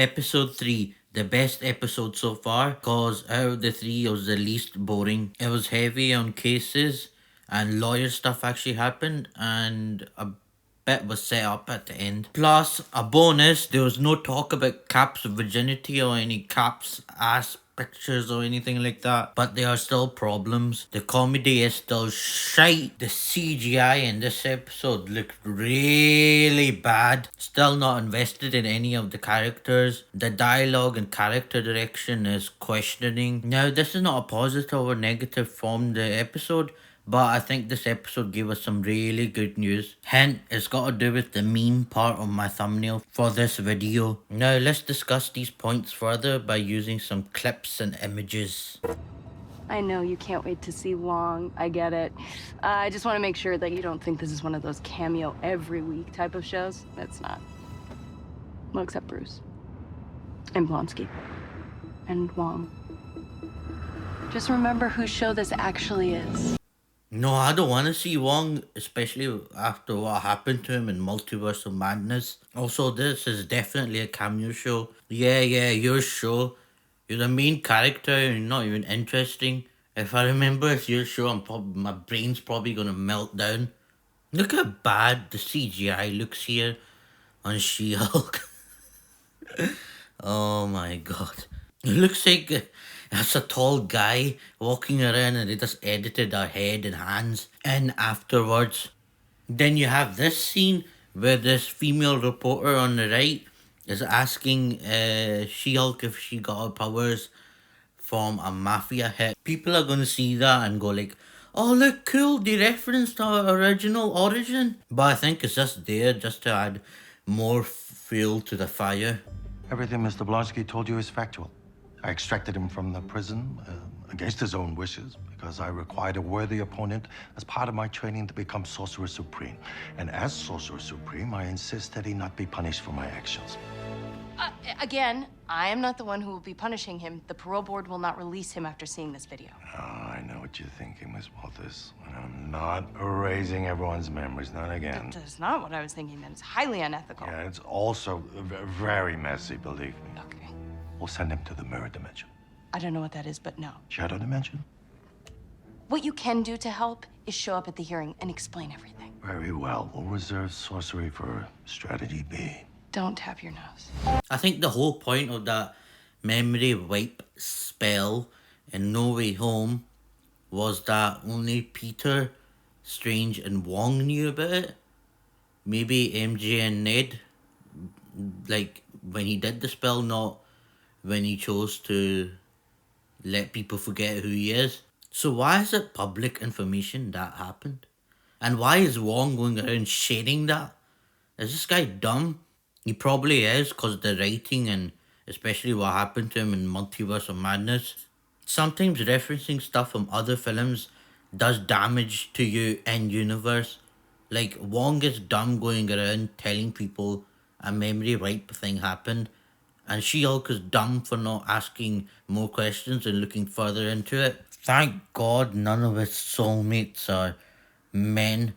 Episode 3, the best episode so far, because out of the three, it was the least boring. It was heavy on cases, and lawyer stuff actually happened, and a bit was set up at the end. Plus, a bonus, there was no talk about Cap's virginity or any Cap's ass pictures or anything like that, but there are still problems. The comedy is still shite. The CGI in this episode looked really bad. Still not invested in any of the characters. The dialogue and character direction is questioning. Now, this is not a positive or negative from the episode, but I think this episode gave us some really good news. Hint, it's got to do with the meme part of my thumbnail for this video. Now let's discuss these points further by using some clips and images. I know you can't wait to see Wong. I get it. I just want to make sure that you don't think this is one of those cameo every week type of shows. It's not. Well, except Bruce. And Blonsky. And Wong. Just remember whose show this actually is. No, I don't want to see Wong, especially after what happened to him in Multiverse of Madness. Also, this is definitely a cameo show. Yeah, your show. You're the main character, you're not even interesting. If I remember it's your show, my brain's probably gonna melt down. Look how bad the CGI looks here on She-Hulk. Oh my god. It looks like that's a tall guy walking around and they just edited her head and hands and afterwards. Then you have this scene where this female reporter on the right is asking She-Hulk if she got her powers from a mafia hit. People are gonna see that and go like, oh look cool, they referenced our original origin. But I think it's just there just to add more fuel to the fire. Everything Mr. Blonsky told you is factual. I extracted him from the prison against his own wishes because I required a worthy opponent as part of my training to become Sorcerer Supreme. And as Sorcerer Supreme, I insist that he not be punished for my actions. Again, I am not the one who will be punishing him. The parole board will not release him after seeing this video. Oh, I know what you're thinking, Miss Walters. I'm not erasing everyone's memories, not again. That's not what I was thinking. That is highly unethical. Yeah, it's also very messy, believe me. Okay. We'll send him to the mirror dimension. I don't know what that is, but no. Shadow dimension? What you can do to help is show up at the hearing and explain everything. Very well. We'll reserve sorcery for strategy B. Don't tap your nose. I think the whole point of that memory wipe spell in No Way Home was that only Peter, Strange, and Wong knew about it. Maybe MJ and Ned, like when he did the spell, not when he chose to let people forget who he is. So why is it public information that happened? And why is Wong going around sharing that? Is this guy dumb? He probably is, because the writing and especially what happened to him in Multiverse of Madness. Sometimes referencing stuff from other films does damage to you in universe. Like Wong is dumb going around telling people a memory wipe thing happened, and She-Hulk is dumb for not asking more questions and looking further into it. Thank God none of his soulmates are men,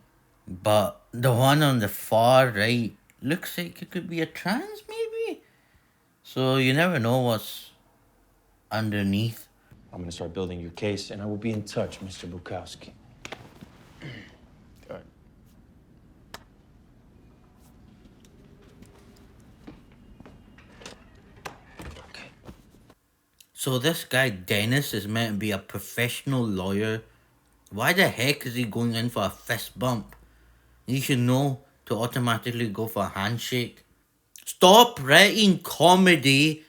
but the one on the far right looks like it could be a trans maybe? So you never know what's underneath. I'm going to start building your case, and I will be in touch, Mr. Bukowski. Good. Okay. So this guy Dennis is meant to be a professional lawyer. Why the heck is he going in for a fist bump? You should know to automatically go for a handshake. Stop writing comedy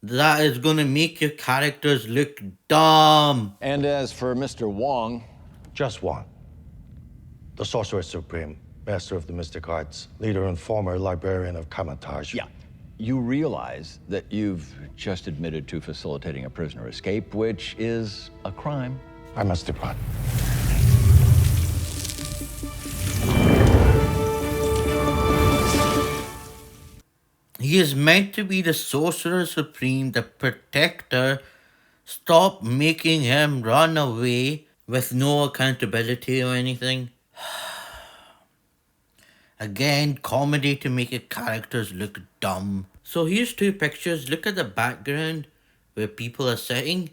that is going to make your characters look dumb. And as for Mr. Wong, Just one. The Sorcerer Supreme, master of the mystic arts, leader and former librarian of Kamatage. yeah, you realize that you've just admitted to facilitating a prisoner escape, which is a crime. I must depart. He is meant to be the Sorcerer Supreme, the protector. Stop making him run away with no accountability or anything. Again, comedy to make your characters look dumb. So here's two pictures. Look at the background where people are sitting.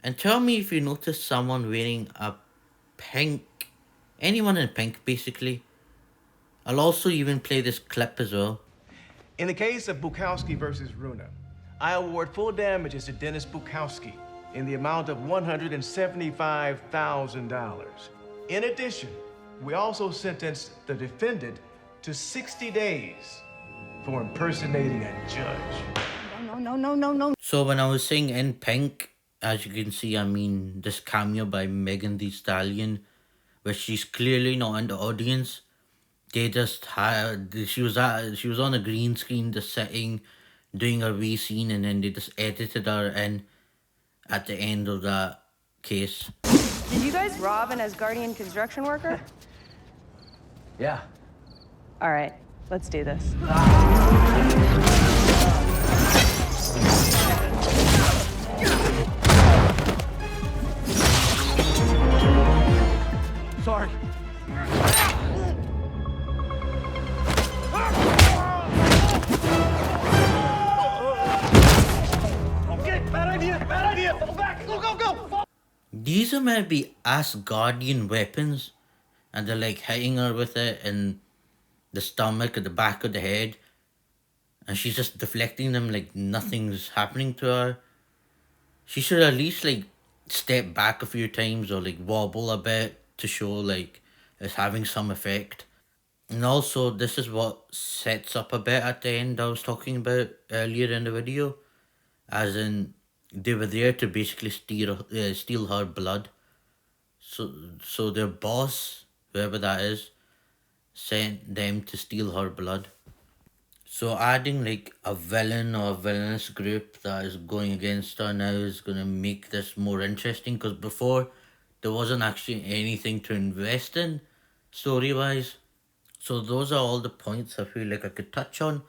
And tell me if you notice someone wearing a pink, anyone in pink basically. I'll also even play this clip as well. In the case of Bukowski versus Runa, I award full damages to Dennis Bukowski in the amount of $175,000. In addition, we also sentenced the defendant to 60 days for impersonating a judge. No. So when I was saying in pink, as you can see, I mean this cameo by Megan Thee Stallion, where she's clearly not in the audience. They just had, she was on a green screen, just sitting, doing a wee scene, and then they just edited her in at the end of that case. Did you guys rob an Asgardian construction worker? Yeah. All right, let's do this. Sorry. Okay, bad idea. Fall back. Go. These are meant to be Asgardian weapons, and they're like hitting her with it in the stomach or the back of the head, and she's just deflecting them like nothing's happening to her. She should at least like step back a few times or like wobble a bit to show like it's having some effect. And also, this is what sets up a bit at the end I was talking about earlier in the video, as in they were there to basically steal her blood. So their boss, whoever that is, sent them to steal her blood. So adding like a villain or a villainous group that is going against her now is going to make this more interesting, because before there wasn't actually anything to invest in story-wise. So those are all the points I feel like I could touch on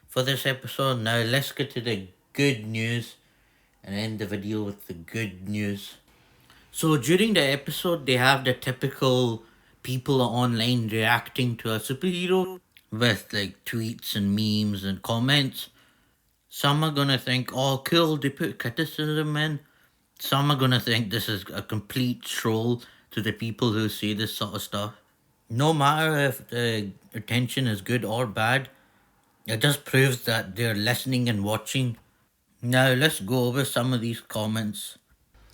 for this episode. Now let's get to the good news and end the video with the good news. So during the episode, they have the typical people online reacting to a superhero with like tweets and memes and comments. Some are gonna think, oh cool, they put criticism in. Some are gonna think this is a complete troll to the people who say this sort of stuff. No matter if the attention is good or bad, it just proves that they're listening and watching. Now let's go over some of these comments.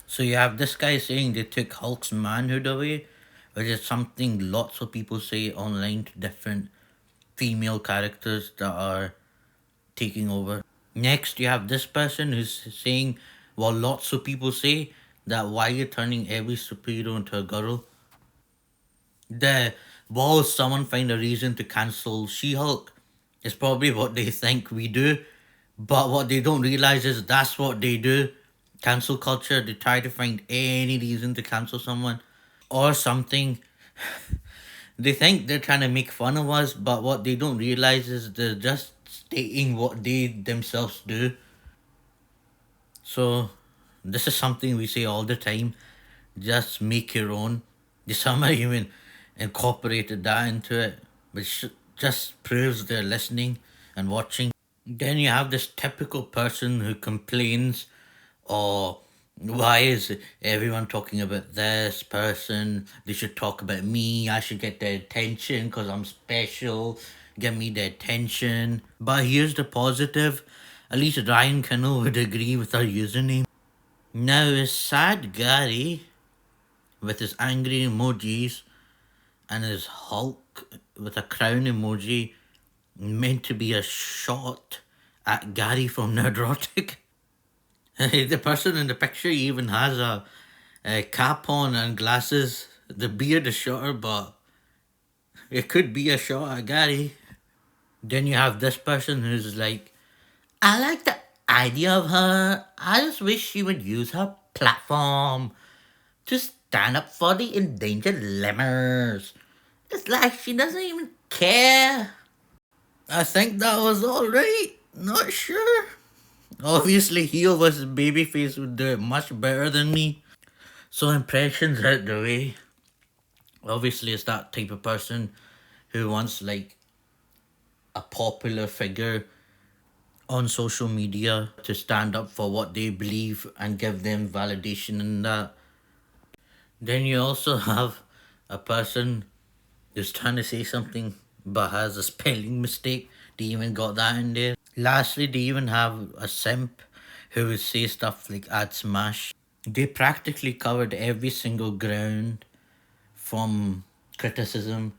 So you have this guy saying they took Hulk's manhood away, which is something lots of people say online to different female characters that are taking over. Next, you have this person who's saying, well, lots of people say that why you're turning every superhero into a girl. Will someone find a reason to cancel She-Hulk? It's probably what they think we do, but what they don't realize is that's what they do. Cancel culture, they try to find any reason to cancel someone or something. They think they're trying to make fun of us, but what they don't realize is they're just stating what they themselves do. So this is something we say all the time. Just make your own. Some are even incorporated that into it, which just proves they're listening and watching. Then you have this typical person who complains, or why is everyone talking about this person? They should talk about me. I should get the attention because I'm special. Give me the attention. But here's the positive. At least Ryan Kinno would agree with our username. Now is Sad Gary with his angry emojis and his Hulk with a crown emoji meant to be a shot at Gary from Nerdrotic? The person in the picture even has a cap on and glasses. The beard is shorter, but it could be a shot at Gary. Then you have this person who's like, I like the idea of her. I just wish she would use her platform to stand up for the endangered lemurs. It's like she doesn't even care. I think that was alright. Not sure. Obviously, heel versus babyface would do it much better than me. So impressions out the way. Obviously, it's that type of person who wants like a popular figure on social media to stand up for what they believe and give them validation in that. Then you also have a person who's trying to say something but has a spelling mistake. They even got that in there. Lastly, they even have a simp who would say stuff like "ad smash." They practically covered every single ground, from criticism,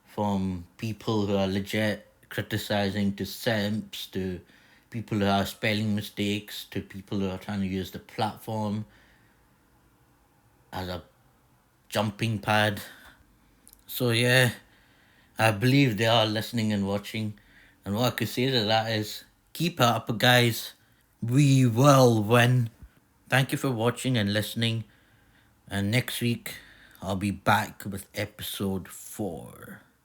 from people who are legit criticizing, to simps, to people who have spelling mistakes, to people who are trying to use the platform as a jumping pad. So yeah, I believe they are listening and watching. And what I could say to that is, keep it up, guys. We will win. Thank you for watching and listening. And next week, I'll be back with episode 4.